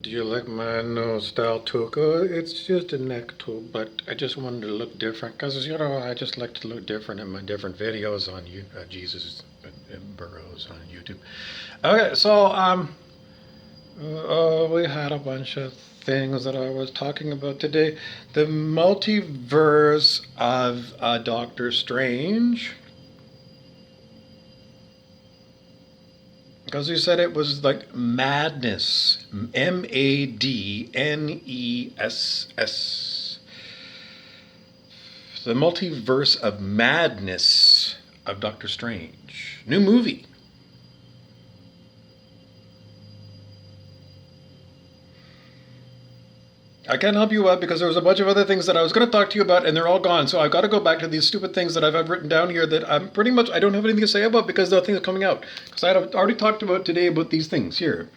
Do you like my new style too? It's just a neck tool, but I just wanted to look different because, I just like to look different in my different videos on Jesus Burrows on YouTube. Okay, so we had a bunch of things that I was talking about today. The multiverse of Doctor Strange. Because he said it was like madness. Madness. The multiverse of madness of Doctor Strange. New movie. I can't help you out because there was a bunch of other things that I was going to talk to you about and they're all gone. So I've got to go back to these stupid things that I've written down here that I'm pretty much, I don't have anything to say about because the things are coming out. Because I had already talked about today about these things here.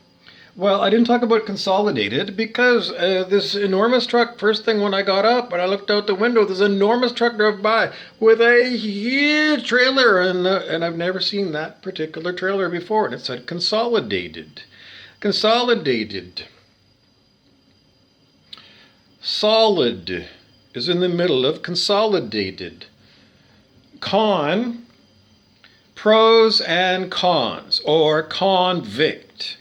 Well, I didn't talk about Consolidated because this enormous truck, first thing when I got up, when I looked out the window, this enormous truck drove by with a huge trailer, and I've never seen that particular trailer before, and it said Consolidated. Consolidated. Solid is in the middle of consolidated. Con, pros and cons, or convict.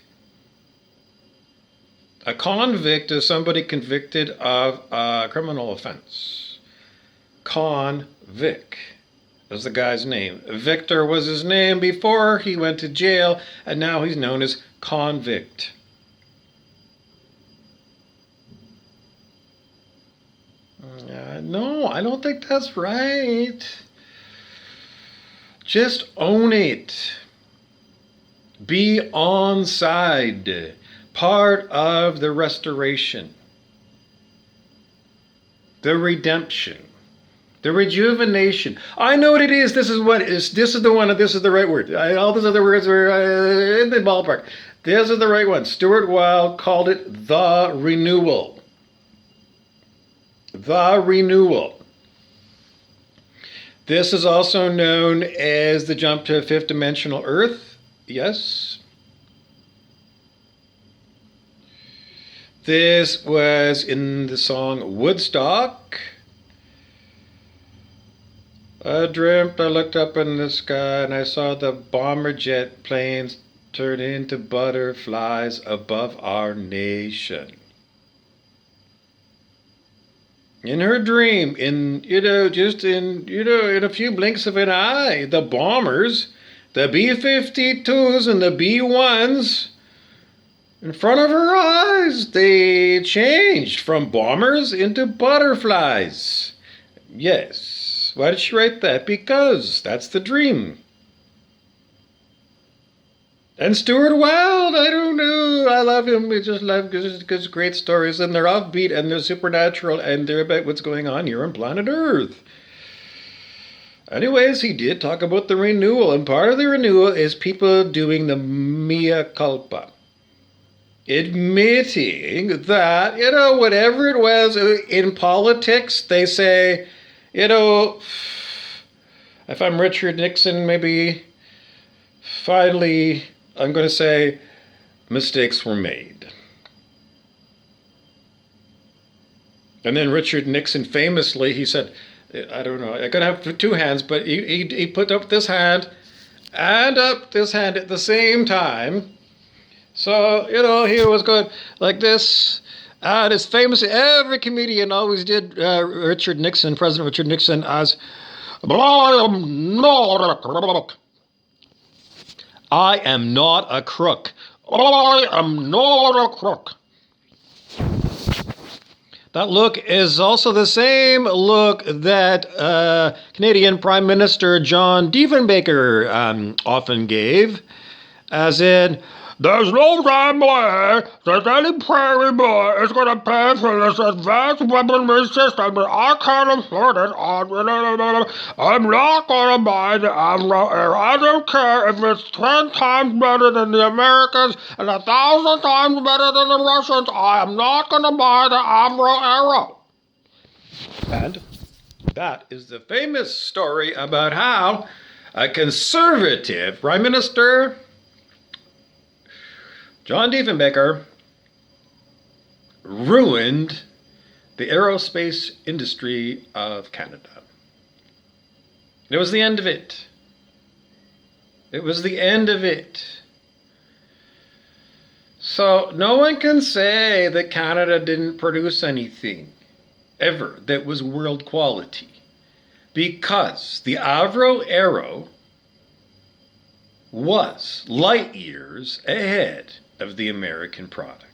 A convict is somebody convicted of a criminal offense. Convict is the guy's name. Victor was his name before he went to jail, and now he's known as convict. No, I don't think that's right. Just own it. Be on side. Part of the restoration. The redemption. The rejuvenation. I know what it is. This is what is. This is the one. This is the right word. All those other words were in the ballpark. This is the right one. Stuart Wilde called it the renewal. The renewal. This is also known as the jump to fifth dimensional Earth. Yes. This was in the song Woodstock. I dreamt I looked up in the sky and I saw the bomber jet planes turn into butterflies above our nation. In her dream, in a few blinks of an eye, the bombers, the B-52s and the B-1s, in front of her eyes, they changed from bombers into butterflies. Yes. Why did she write that? Because that's the dream. And Stuart Wilde, I don't know. I love him. I just love his great stories. And they're offbeat and they're supernatural and they're about what's going on here on planet Earth. Anyways, he did talk about the renewal. And part of the renewal is people doing the mea culpa. Admitting that, whatever it was in politics, they say, if I'm Richard Nixon, maybe finally I'm going to say mistakes were made. And then Richard Nixon famously, he said, I don't know, I got to have two hands, but he put up this hand and up this hand at the same time. So, he was going like this. And it's famous, every comedian always did President Richard Nixon, as I am not a crook. I am not a crook. That look is also the same look that Canadian Prime Minister John Diefenbaker often gave, as in, there's no damn way that any prairie boy is going to pay for this advanced weaponry system, but I can't afford it. I'm not going to buy the Avro Arrow. I don't care if it's 10 times better than the Americans and 1,000 times better than the Russians. I am not going to buy the Avro Arrow. And that is the famous story about how a conservative Prime Minister John Diefenbaker ruined the aerospace industry of Canada. It was the end of it. It was the end of it. So no one can say that Canada didn't produce anything ever that was world quality, because the Avro Arrow was light years ahead of the American product.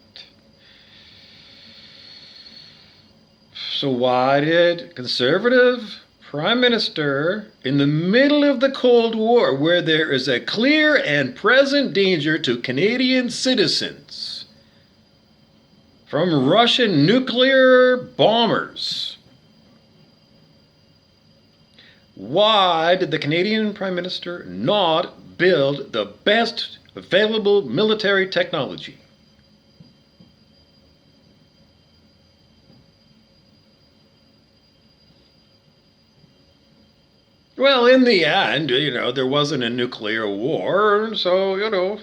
So why did conservative prime minister, in the middle of the Cold War, where there is a clear and present danger to Canadian citizens from Russian nuclear bombers, why did the Canadian prime minister not build the best available military technology? Well, in the end, there wasn't a nuclear war, so,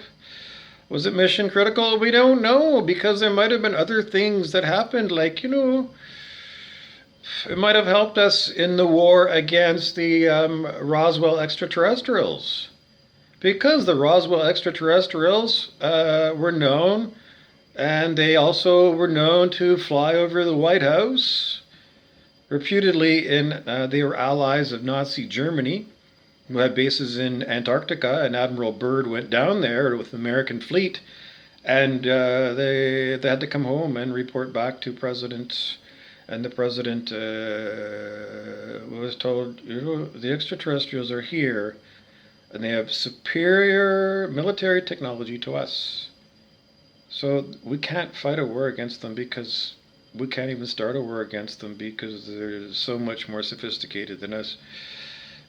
was it mission critical? We don't know, because there might have been other things that happened, like, it might have helped us in the war against the Roswell extraterrestrials. Because the Roswell extraterrestrials were known, and they also were known to fly over the White House. Reputedly, they were allies of Nazi Germany, who had bases in Antarctica, and Admiral Byrd went down there with the American fleet, and they had to come home and report back to President, and the President was told, the extraterrestrials are here, and they have superior military technology to us. So we can't fight a war against them, because we can't even start a war against them, because they're so much more sophisticated than us.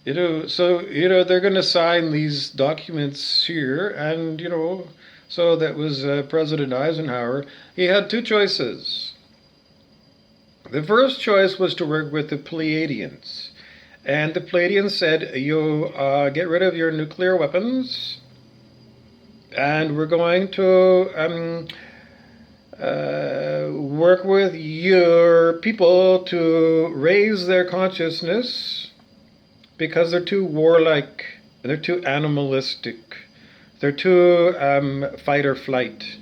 So they're going to sign these documents here, and so that was President Eisenhower. He had two choices. The first choice was to work with the Pleiadians, and the Pleiadians said, you get rid of your nuclear weapons, and we're going to work with your people to raise their consciousness, because they're too warlike, they're too animalistic, they're too fight or flight,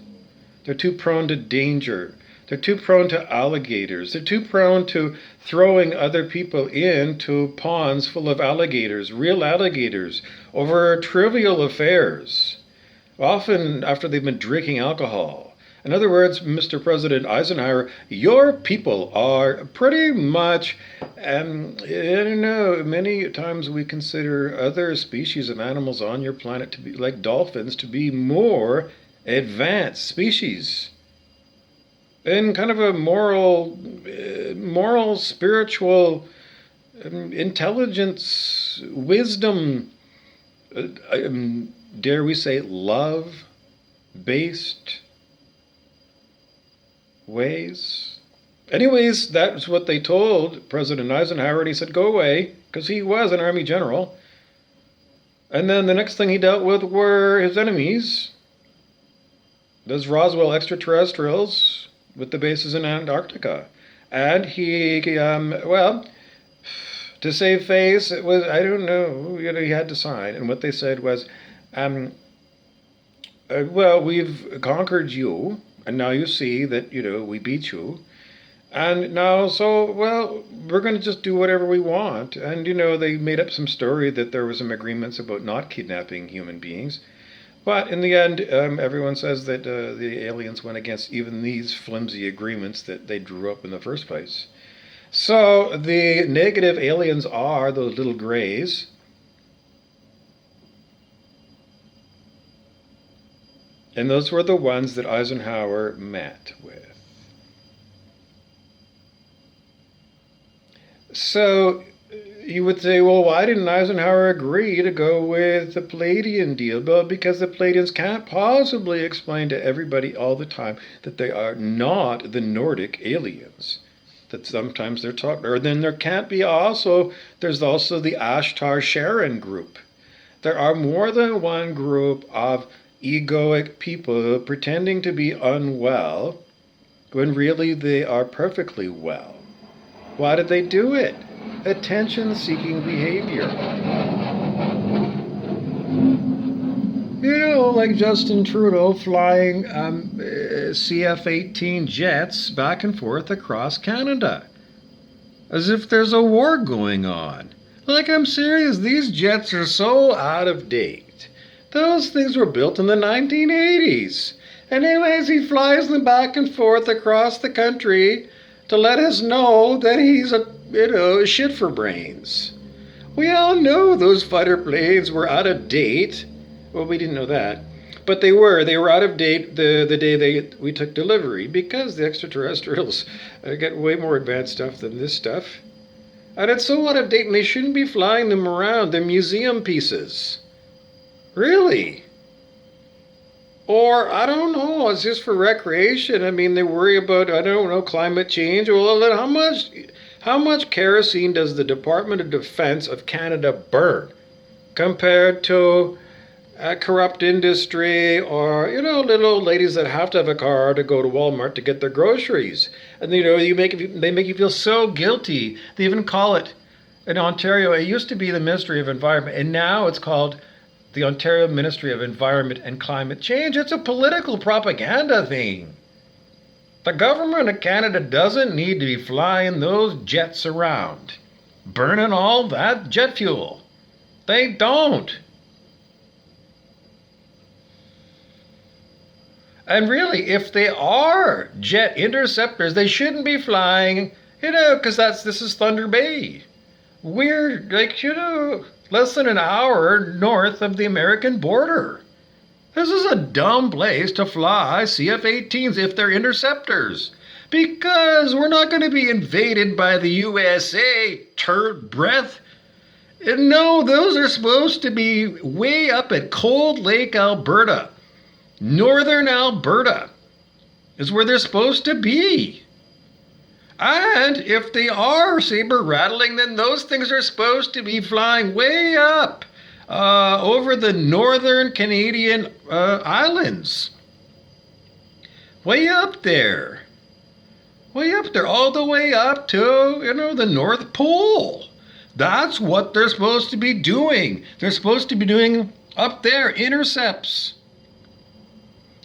they're too prone to danger, they're too prone to alligators, they're too prone to throwing other people into ponds full of alligators, real alligators, over trivial affairs, often after they've been drinking alcohol. In other words, Mr. President Eisenhower, your people are pretty much, many times we consider other species of animals on your planet to be, like dolphins, to be more advanced species. In kind of a moral, spiritual, intelligence, wisdom, dare we say love-based ways. Anyways, that's what they told President Eisenhower, and he said, go away, because he was an army general. And then the next thing he dealt with were his enemies, those Roswell extraterrestrials with the bases in Antarctica. And he, to save face, it was, I don't know, he had to sign. And what they said was, we've conquered you, and now you see that, we beat you. And now, we're going to just do whatever we want. And, they made up some story that there was some agreements about not kidnapping human beings. But in the end, everyone says that the aliens went against even these flimsy agreements that they drew up in the first place. So the negative aliens are those little grays. And those were the ones that Eisenhower met with. So you would say, well, why didn't Eisenhower agree to go with the Pleiadian deal? Well, because the Pleiadians can't possibly explain to everybody all the time that they are not the Nordic aliens. That sometimes they're talking, or then there's also the Ashtar Sharon group. There are more than one group of egoic people pretending to be unwell, when really they are perfectly well. Why did they do it? Attention-seeking behavior. You know, like Justin Trudeau flying CF-18 jets back and forth across Canada, as if there's a war going on. Like, I'm serious, these jets are so out of date. Those things were built in the 1980s. Anyways, he flies them back and forth across the country to let us know that he's a shit for brains. We all know those fighter planes were out of date. Well, we didn't know that. But they were out of date the day we took delivery, because the extraterrestrials get way more advanced stuff than this stuff. And it's so out of date, and they shouldn't be flying them around. They're museum pieces. Really? Or, I don't know, it's just for recreation. I mean, they worry about, I don't know, climate change. Well, then how much kerosene does the Department of Defense of Canada burn compared to a corrupt industry, or, little old ladies that have to have a car to go to Walmart to get their groceries? And, they make you feel so guilty. They even call it, in Ontario, it used to be the Ministry of Environment, and now it's called the Ontario Ministry of Environment and Climate Change. It's a political propaganda thing. The government of Canada doesn't need to be flying those jets around, burning all that jet fuel. They don't. And really, if they are jet interceptors, they shouldn't be flying, because this is Thunder Bay. We're less than an hour north of the American border. This is a dumb place to fly CF-18s if they're interceptors, because we're not going to be invaded by the USA, turd breath. No, those are supposed to be way up at Cold Lake, Alberta. Northern Alberta is where they're supposed to be. And if they are saber rattling, then those things are supposed to be flying way up over the northern Canadian islands. Way up there. Way up there, all the way up to, the North Pole. That's what they're supposed to be doing. They're supposed to be doing up there intercepts.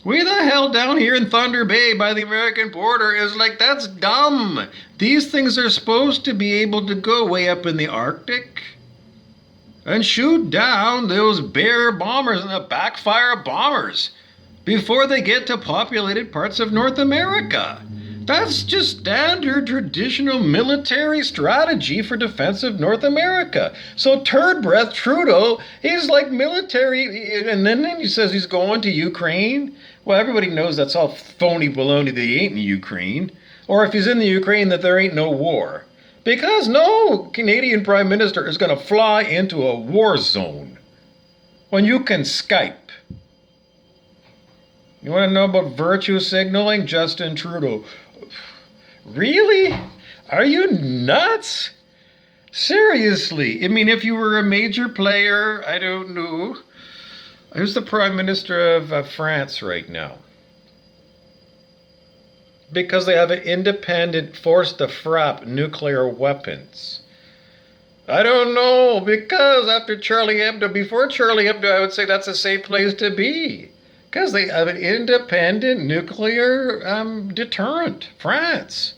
We the hell down here in Thunder Bay by the American border is that's dumb. These things are supposed to be able to go way up in the Arctic and shoot down those Bear bombers and the backfire bombers before they get to populated parts of North America. That's just standard traditional military strategy for defense of North America. So turd breath Trudeau, he's like military, and then he says he's going to Ukraine. Well, everybody knows that's all phony baloney that he ain't in Ukraine. Or if he's in the Ukraine, that there ain't no war. Because no Canadian Prime Minister is going to fly into a war zone when you can Skype. You want to know about virtue signaling? Justin Trudeau. Really? Are you nuts? Seriously? I mean, if you were a major player, I don't know. Who's the Prime Minister of France right now? Because they have an independent force to frap nuclear weapons. I don't know, because after before Charlie Hebdo, I would say that's a safe place to be. Because they have an independent nuclear deterrent, France.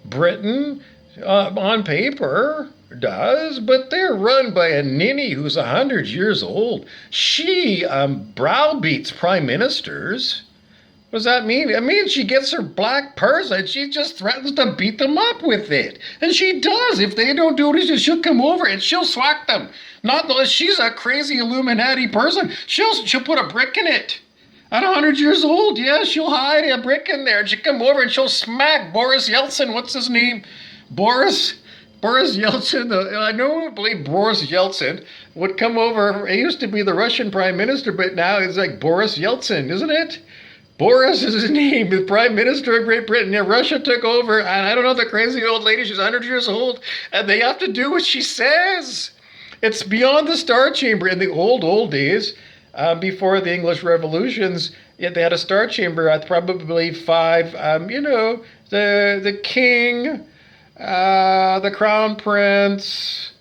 Britain, on paper, does, but they're run by a ninny who's 100 years old. She browbeats prime ministers. What does that mean? It means she gets her black purse and she just threatens to beat them up with it. And she does. If they don't do it, she'll come over and she'll swack them. Not unless she's a crazy Illuminati person. She'll put a brick in it. At 100 years old, yeah, she'll hide a brick in there. And she'll come over and she'll smack Boris Yeltsin. What's his name? Boris Yeltsin. I believe Boris Yeltsin would come over. He used to be the Russian prime minister, but now he's like Boris Yeltsin, isn't it? Boris is his name, the Prime Minister of Great Britain. Yeah, Russia took over, and I don't know, the crazy old lady, she's 100 years old, and they have to do what she says. It's beyond the Star Chamber. In the old days, before the English revolutions, Yeah, they had a star chamber at probably five. The king, the crown prince.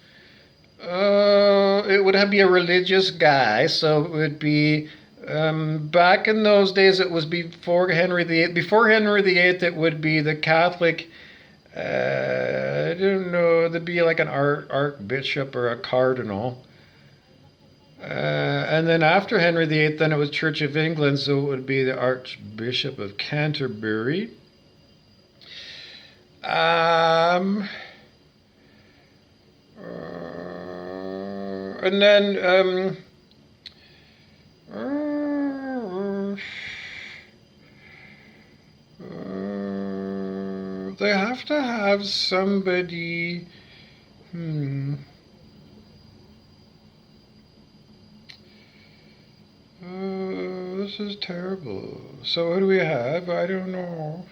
It would be a religious guy, so it would be. Back in those days, it was before Henry VIII. Before Henry VIII, it would be the Catholic. I don't know. There'd be like an archbishop or a cardinal. And then after Henry VIII, then it was Church of England, so it would be the Archbishop of Canterbury. And then they have to have somebody. This is terrible. So who do we have? I don't know.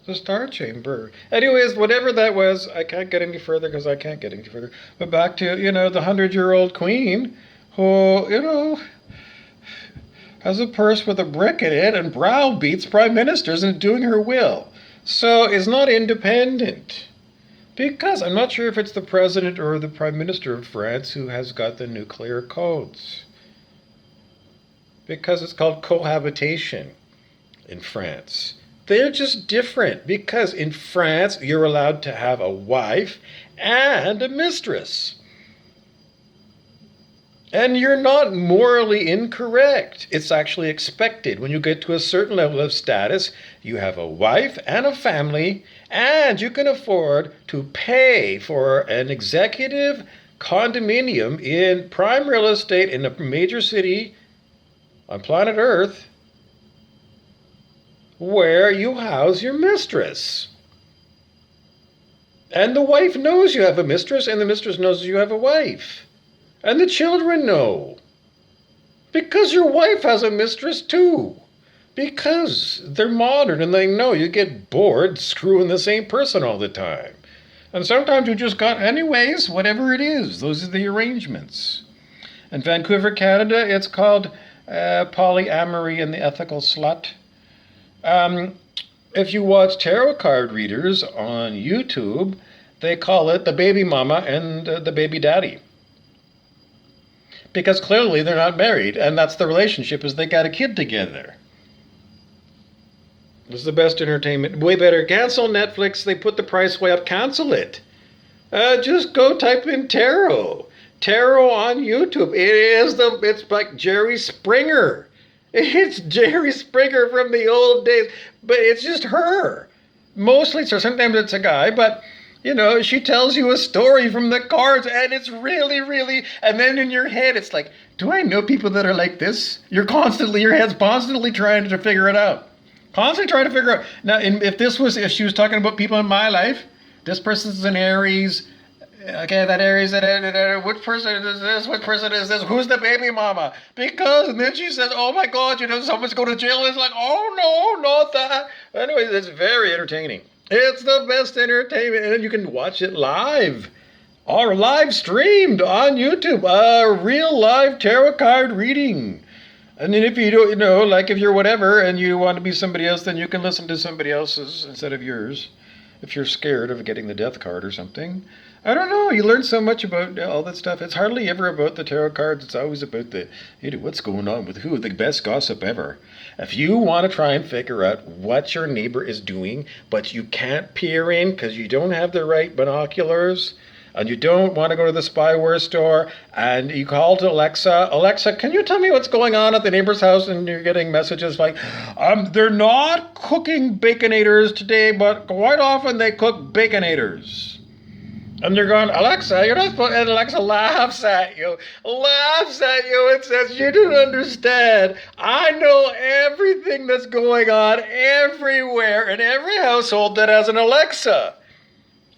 The Star Chamber. Anyways, whatever that was, I can't get any further because I can't get any further. But back to, the 100-year-old queen who, has a purse with a brick in it and browbeats prime ministers into doing her will. So is not independent. Because I'm not sure if it's the president or the prime minister of France who has got the nuclear codes. Because it's called cohabitation in France. They're just different because in France you're allowed to have a wife and a mistress. And you're not morally incorrect. It's actually expected. When you get to a certain level of status, you have a wife and a family, and you can afford to pay for an executive condominium in prime real estate in a major city on planet Earth where you house your mistress. And the wife knows you have a mistress, and the mistress knows you have a wife. And the children know. Because your wife has a mistress too. Because they're modern and they know you get bored screwing the same person all the time. And sometimes you just got, anyways, whatever it is. Those are the arrangements. In Vancouver, Canada, it's called polyamory and the ethical slut. If you watch tarot card readers on YouTube, they call it the baby mama and the baby daddy. Because clearly they're not married, and that's the relationship, is they got a kid together. This is the best entertainment. Way better. Cancel Netflix. They put the price way up. Cancel it. Just go type in tarot. Tarot on YouTube. It's like Jerry Springer. It's Jerry Springer from the old days. But it's just her. Mostly, so sometimes it's a guy, but she tells you a story from the cards, and it's really, really, and then in your head, it's like, do I know people that are like this? Your head's constantly trying to figure it out. Constantly trying to figure out. Now, if she was talking about people in my life, this person's an Aries. Okay, that Aries, which person is this? Which person is this? Who's the baby mama? Because, and then she says, oh my God, someone's going to jail. It's like, oh no, not that. Anyways, it's very entertaining. It's the best entertainment, and you can watch it live or live streamed on YouTube. A real live tarot card reading. And then if you don't, like if you're whatever and you want to be somebody else, then you can listen to somebody else's instead of yours. If you're scared of getting the death card or something. I don't know. You learn so much about all that stuff. It's hardly ever about the tarot cards. It's always about what's going on with who, the best gossip ever. If you want to try and figure out what your neighbor is doing, but you can't peer in because you don't have the right binoculars, and you don't want to go to the spyware store, and you call to Alexa, can you tell me what's going on at the neighbor's house? And you're getting messages like, they're not cooking baconators today, but quite often they cook baconators. And you're going, Alexa, you're not supposed, and Alexa laughs at you, and says, you don't understand. I know everything that's going on everywhere in every household that has an Alexa.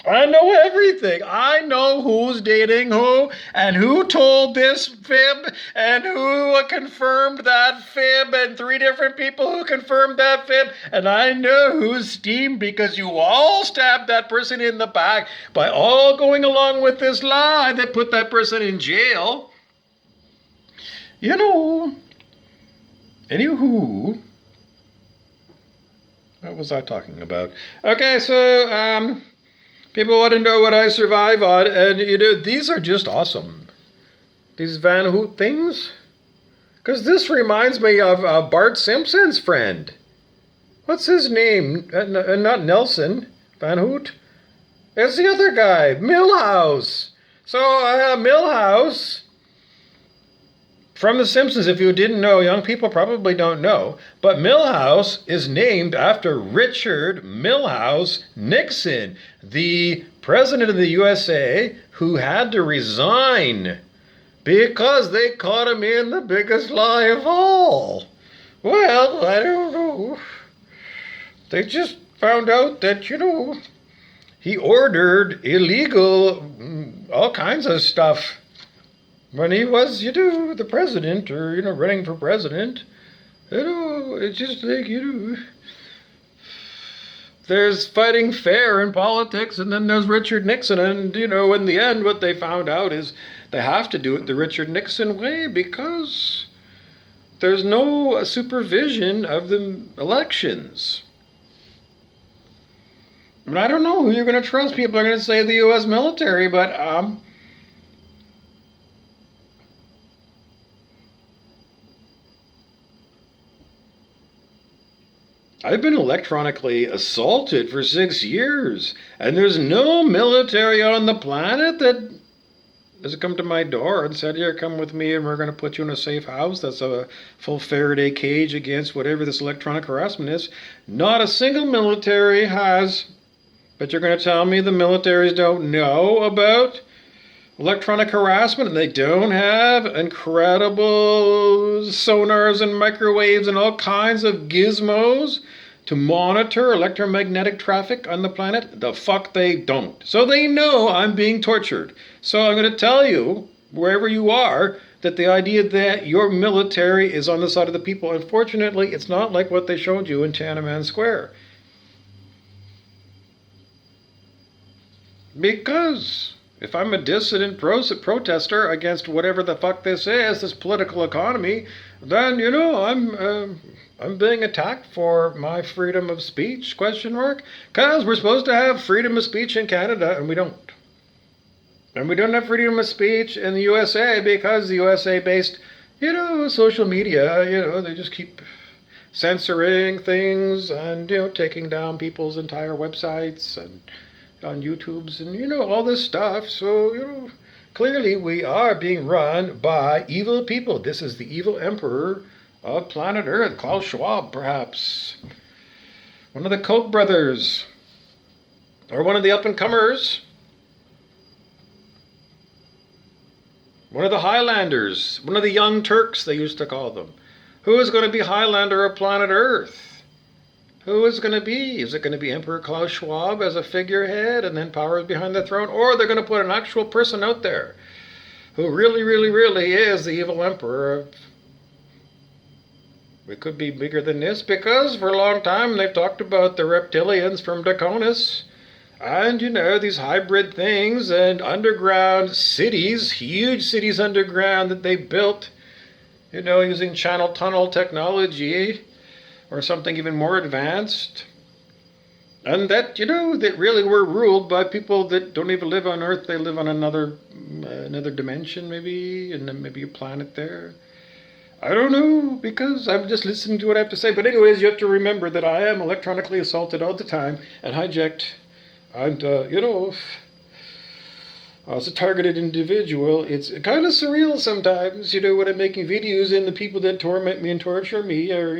I know everything. I know who's dating who, and who told this fib, and who confirmed that fib, and 3 different people who confirmed that fib. And I know who's steamed because you all stabbed that person in the back by all going along with this lie that put that person in jail. Anywho, What was I talking about? Okay, so people want to know what I survive on, and these are just awesome. These Van Hoot things, because this reminds me of Bart Simpson's friend. What's his name? Not Nelson Van Hoot. It's the other guy, Milhouse. So Milhouse from The Simpsons, if you didn't know, young people probably don't know, but Milhouse is named after Richard Milhouse Nixon, the president of the USA who had to resign because they caught him in the biggest lie of all. Well, I don't know. They just found out that, he ordered illegal, all kinds of stuff when he was, the president or, running for president. It's just like, there's fighting fair in politics, and then there's Richard Nixon. And, in the end, what they found out is they have to do it the Richard Nixon way because there's no supervision of the elections. I mean, I don't know who you're going to trust. People are going to say the U.S. military, but I've been electronically assaulted for 6 years, and there's no military on the planet that has come to my door and said, here, come with me, and we're going to put you in a safe house that's a full Faraday cage against whatever this electronic harassment is. Not a single military has. But you're going to tell me the militaries don't know about electronic harassment, and they don't have incredible sonars and microwaves and all kinds of gizmos to monitor electromagnetic traffic on the planet? The fuck they don't. So they know I'm being tortured. So I'm going to tell you, wherever you are, that the idea that your military is on the side of the people, unfortunately, it's not like what they showed you in Tiananmen Square. Because if I'm a dissident protester against whatever the fuck this is, this political economy, then, I'm being attacked for my freedom of speech, ? Because we're supposed to have freedom of speech in Canada, and we don't. And we don't have freedom of speech in the USA because the USA-based, social media, they just keep censoring things and, taking down people's entire websites and on YouTubes and, all this stuff. So, clearly we are being run by evil people. This is the evil emperor of planet Earth, Klaus Schwab, perhaps. One of the Koch brothers. Or one of the up-and-comers. One of the Highlanders. One of the Young Turks, they used to call them. Who is going to be Highlander of planet Earth? Who is going to be? Is it going to be Emperor Klaus Schwab as a figurehead and then powers behind the throne? Or they're going to put an actual person out there who really, really, really is the evil emperor? It could be bigger than this because for a long time they've talked about the reptilians from Draconis and, these hybrid things and underground cities, huge cities underground that they built, using channel tunnel technology or something even more advanced. And that, that really were ruled by people that don't even live on Earth. They live on another dimension, maybe, and then maybe a planet there. I don't know, because I'm just listening to what I have to say. But anyways, you have to remember that I am electronically assaulted all the time and hijacked. And, as a targeted individual, it's kind of surreal sometimes, when I'm making videos and the people that torment me and torture me are,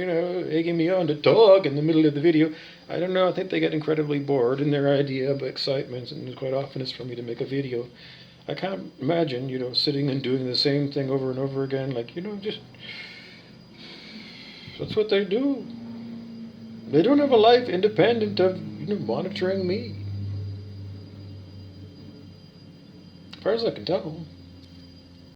egging me on to talk in the middle of the video. I don't know, I think they get incredibly bored in their idea of excitement, and quite often it's for me to make a video. I can't imagine, sitting and doing the same thing over and over again, like, just, that's what they do. They don't have a life independent of, monitoring me. As far as I can tell.